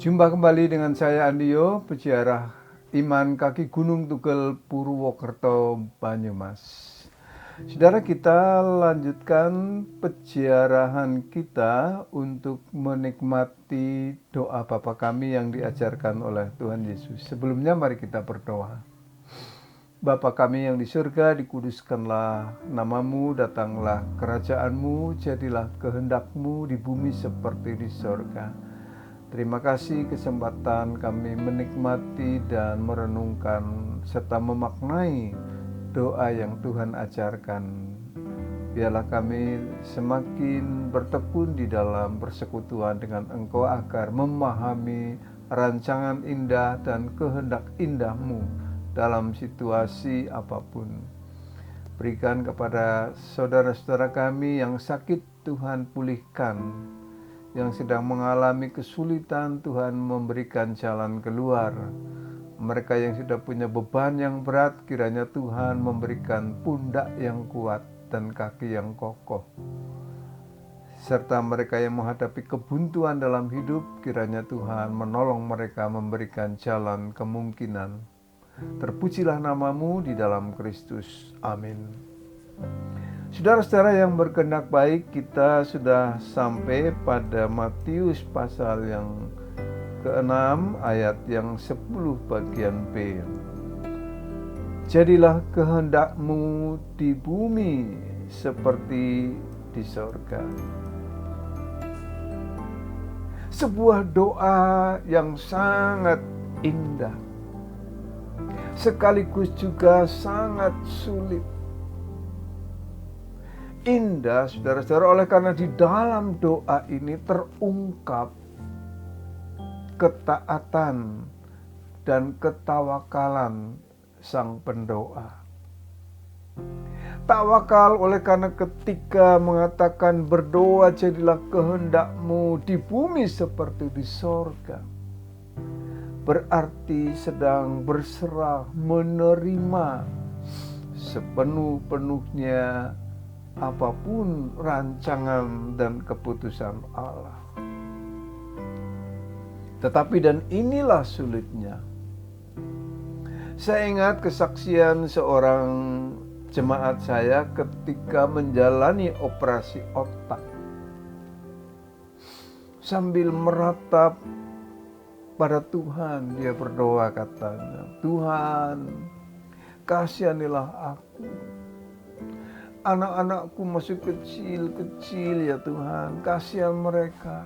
Jumpa kembali dengan saya Andio, peziarah Iman Kaki Gunung Tugel Purwokerto, Banyumas. Saudara, kita lanjutkan peziarahan kita untuk menikmati doa Bapa kami yang diajarkan oleh Tuhan Yesus. Sebelumnya mari kita berdoa. Bapa kami yang di surga, dikuduskanlah namamu, datanglah kerajaanmu, jadilah kehendakmu di bumi seperti di surga. Terima kasih kesempatan kami menikmati dan merenungkan serta memaknai doa yang Tuhan ajarkan. Biarlah kami semakin bertekun di dalam persekutuan dengan Engkau agar memahami rancangan indah dan kehendak indahmu dalam situasi apapun. Berikan kepada saudara-saudara kami yang sakit, Tuhan pulihkan. Yang sedang mengalami kesulitan, Tuhan memberikan jalan keluar. Mereka yang sudah punya beban yang berat, kiranya Tuhan memberikan pundak yang kuat dan kaki yang kokoh. Serta mereka yang menghadapi kebuntuan dalam hidup, kiranya Tuhan menolong mereka, memberikan jalan kemungkinan. Terpujilah namamu di dalam Kristus. Amin. Saudara-saudara yang berkehendak baik, kita sudah sampai pada Matius pasal yang ke-6 ayat yang 10 bagian B. Jadilah kehendakmu di bumi seperti di surga. Sebuah doa yang sangat indah, sekaligus juga sangat sulit. Indah, saudara-saudara, oleh karena di dalam doa ini terungkap ketaatan dan ketawakalan sang pendoa. Tawakal oleh karena ketika mengatakan berdoa jadilah kehendakmu di bumi seperti di sorga, berarti sedang berserah, menerima sepenuh-penuhnya apapun rancangan dan keputusan Allah. Tetapi dan inilah sulitnya. Saya ingat kesaksian seorang jemaat saya ketika menjalani operasi otak. Sambil meratap pada Tuhan, dia berdoa, katanya, Tuhan, kasihanilah aku. Anak-anakku masih kecil-kecil ya Tuhan, kasihan mereka.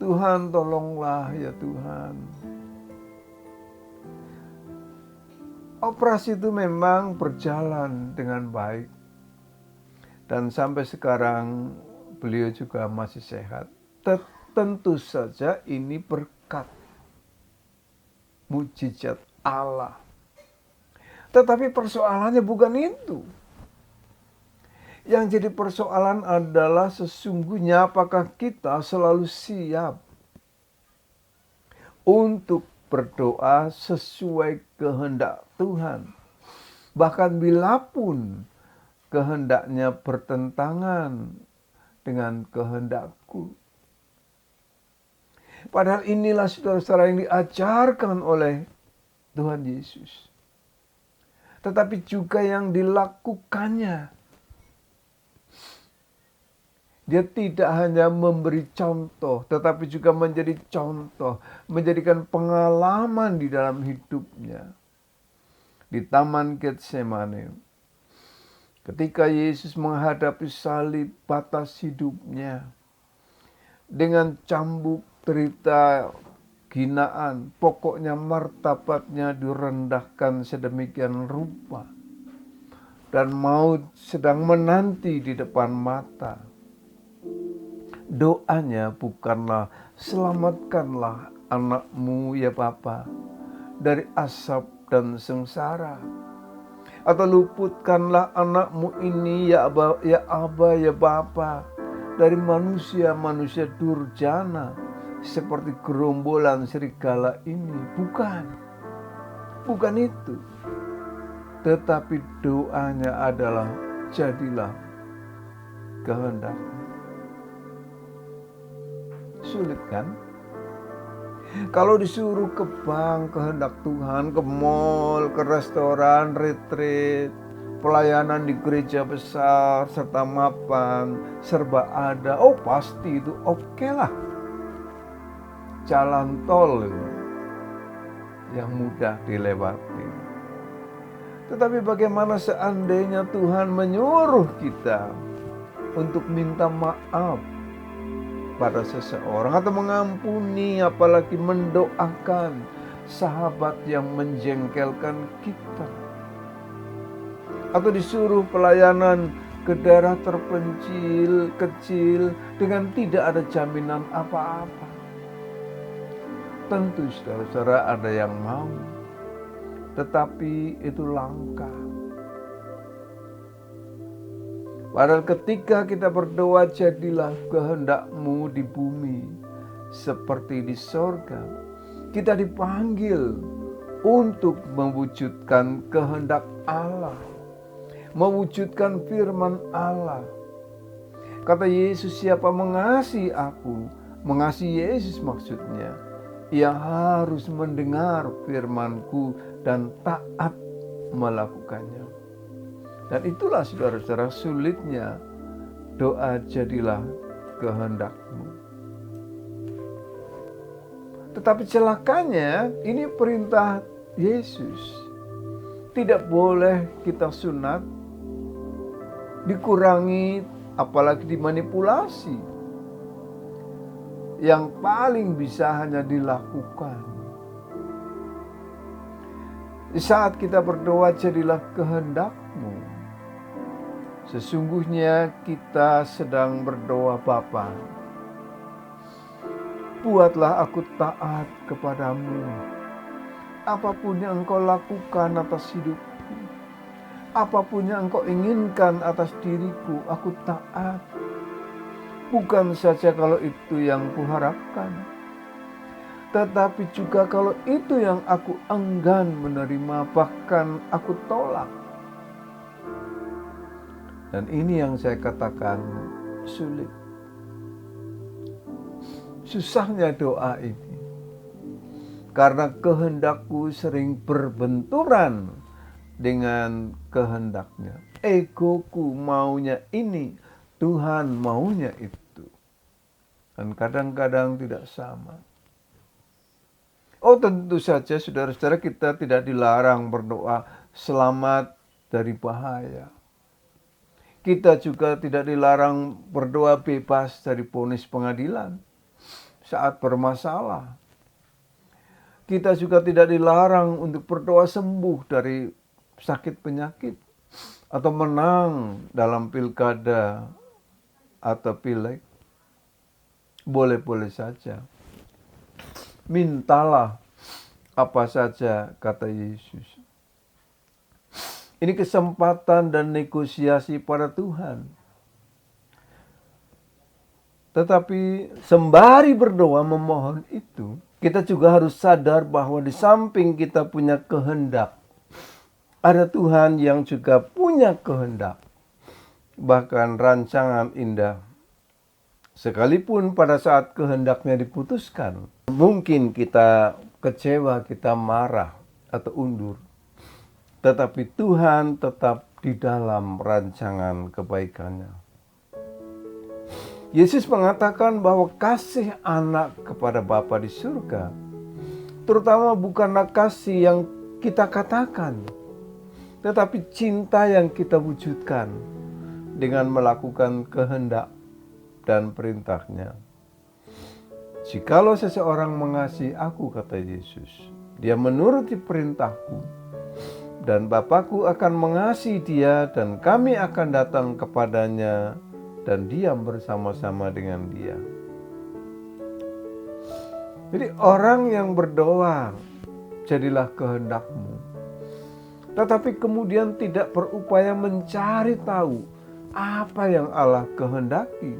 Tuhan tolonglah ya Tuhan. Operasi itu memang berjalan dengan baik. Dan sampai sekarang beliau juga masih sehat. Tentu saja ini berkat mujizat Allah. Tetapi persoalannya bukan itu. Yang jadi persoalan adalah sesungguhnya apakah kita selalu siap untuk berdoa sesuai kehendak Tuhan. Bahkan bila pun kehendaknya bertentangan dengan kehendakku. Padahal inilah saudara-saudara yang diajarkan oleh Tuhan Yesus. Tetapi juga yang dilakukannya. Dia tidak hanya memberi contoh, tetapi juga menjadi contoh, menjadikan pengalaman di dalam hidupnya. Di Taman Getsemane, ketika Yesus menghadapi salib batas hidupnya, dengan cambuk, derita, hinaan, pokoknya martabatnya direndahkan sedemikian rupa. Dan maut sedang menanti di depan mata. Doanya bukanlah selamatkanlah anakmu ya Bapa dari asap dan sengsara. Atau luputkanlah anakmu ini ya Aba ya Bapa dari manusia-manusia durjana seperti gerombolan serigala ini. Bukan itu. Tetapi doanya adalah jadilah kehendak. Sulit kan? Kalau disuruh ke bank, kehendak Tuhan, ke mall, ke restoran, retreat, pelayanan di gereja besar, serta mapan, serba ada. Oh pasti itu oke lah. Jalan tol yang mudah dilewati. Tetapi bagaimana seandainya Tuhan menyuruh kita untuk minta maaf pada seseorang atau mengampuni, apalagi mendoakan sahabat yang menjengkelkan kita, atau disuruh pelayanan ke daerah terpencil, kecil, dengan tidak ada jaminan apa-apa. Tentu saudara-saudara ada yang mau, tetapi itu langka. Padahal ketika kita berdoa, jadilah kehendak-Mu di bumi seperti di sorga, kita dipanggil untuk mewujudkan kehendak Allah, mewujudkan firman Allah. Kata Yesus, siapa mengasihi aku, mengasihi Yesus maksudnya, ia harus mendengar firman-Ku dan taat melakukannya. Dan itulah saudara-saudara sulitnya doa jadilah kehendak-Mu. Tetapi celakanya ini perintah Yesus. Tidak boleh kita sunat, dikurangi, apalagi dimanipulasi. Yang paling bisa hanya dilakukan. Di saat kita berdoa jadilah kehendak-Mu, sesungguhnya kita sedang berdoa, Bapa, buatlah aku taat kepadamu. Apapun yang Engkau lakukan atas hidupku, apapun yang Engkau inginkan atas diriku, aku taat. Bukan saja kalau itu yang kuharapkan, tetapi juga kalau itu yang aku enggan menerima, bahkan aku tolak. Dan ini yang saya katakan sulit. Susahnya doa ini. Karena kehendakku sering berbenturan dengan kehendaknya. Egoku maunya ini, Tuhan maunya itu. Dan kadang-kadang tidak sama. Oh tentu saja saudara-saudara, kita tidak dilarang berdoa selamat dari bahaya. Kita juga tidak dilarang berdoa bebas dari vonis pengadilan saat bermasalah. Kita juga tidak dilarang untuk berdoa sembuh dari sakit penyakit atau menang dalam pilkada atau pileg. Boleh-boleh saja. Mintalah apa saja, kata Yesus. Ini kesempatan dan negosiasi pada Tuhan. Tetapi sembari berdoa memohon itu, kita juga harus sadar bahwa di samping kita punya kehendak, ada Tuhan yang juga punya kehendak. Bahkan rancangan indah. Sekalipun pada saat kehendaknya diputuskan, mungkin kita kecewa, kita marah atau undur. Tetapi Tuhan tetap di dalam rancangan kebaikannya. Yesus mengatakan bahwa kasih anak kepada Bapa di surga, terutama bukanlah kasih yang kita katakan, tetapi cinta yang kita wujudkan dengan melakukan kehendak dan perintahnya. Jikalau seseorang mengasihi aku, kata Yesus, dia menuruti perintahku, dan Bapakku akan mengasihi dia, dan kami akan datang kepadanya dan diam bersama-sama dengan dia. Jadi orang yang berdoa, jadilah kehendak-Mu, tetapi kemudian tidak berupaya mencari tahu apa yang Allah kehendaki,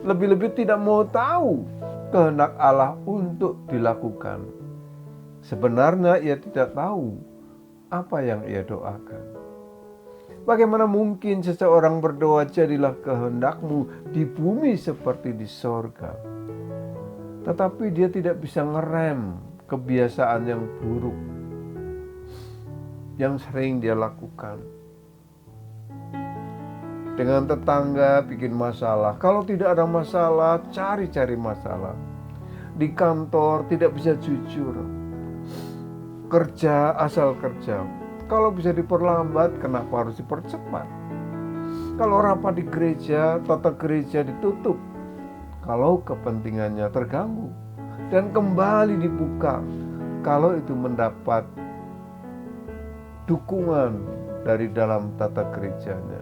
lebih-lebih tidak mau tahu kehendak Allah untuk dilakukan. Sebenarnya ia tidak tahu apa yang ia doakan. Bagaimana mungkin seseorang berdoa, jadilah kehendak-Mu di bumi seperti di sorga? tetapi dia tidak bisa ngerem kebiasaan yang buruk yang sering dia lakukan. Dengan tetangga bikin masalah. Kalau tidak ada masalah, cari-cari masalah. Di kantor tidak bisa jujur. Kerja asal kerja. Kalau bisa diperlambat, kenapa harus dipercepat? Kalau rapat di gereja, tata gereja ditutup. Kalau kepentingannya terganggu. Dan kembali dibuka. Kalau itu mendapat dukungan dari dalam tata gerejanya.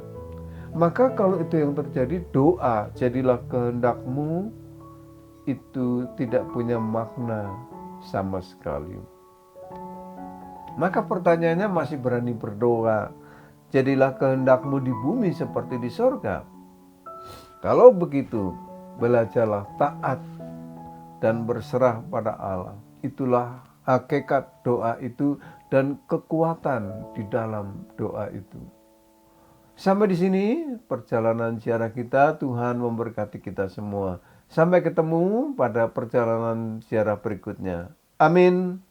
Maka kalau itu yang terjadi, doa, jadilah kehendakmu, itu tidak punya makna sama sekali. Maka pertanyaannya masih berani berdoa, jadilah kehendakmu di bumi seperti di sorga. Kalau begitu, belajarlah taat dan berserah pada Allah. Itulah hakikat doa itu dan kekuatan di dalam doa itu. Sampai di sini perjalanan ziarah kita. Tuhan memberkati kita semua. Sampai ketemu pada perjalanan ziarah berikutnya. Amin.